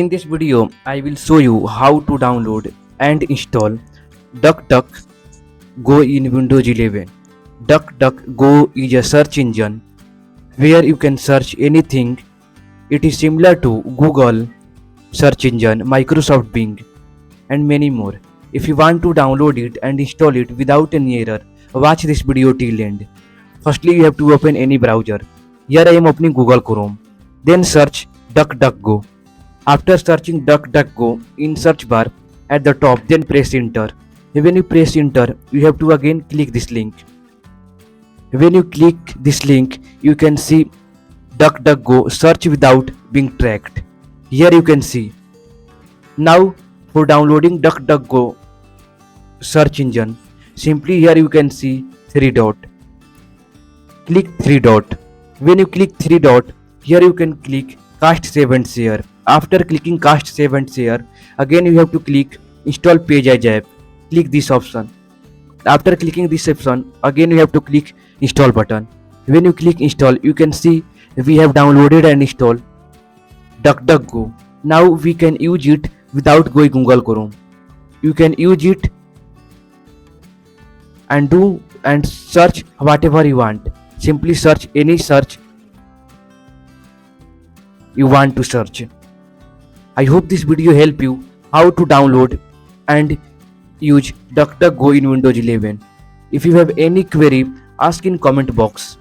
In this video, I will show you how to download and install DuckDuckGo in Windows 11. DuckDuckGo is a search engine where you can search anything. It is similar to Google search engine, Microsoft Bing, and many more. If you want to download it and install it without any error, watch this video till end. Firstly, you have to open any browser. Here I am opening Google Chrome. Then search DuckDuckGo. After searching DuckDuckGo in search bar at the top, then press enter. When you press enter, you have to again click this link. When you click this link, you can see DuckDuckGo search without being tracked. Here you can see. Now for downloading DuckDuckGo search engine, simply here you can see three dot. Click three dot. When you click three dot, here you can click cast save and share. After clicking cast save and share, again you have to click install page as app. Click this option. After clicking this option, again you have to click install button. When you click install, you can see we have downloaded and installed DuckDuckGo. Now we can use it without going Google Chrome. You can use it and do and search whatever you want. Simply search any search you want to search. I hope this video help you how to download and use DuckDuckGo in Windows 11. If you have any query, ask in comment box.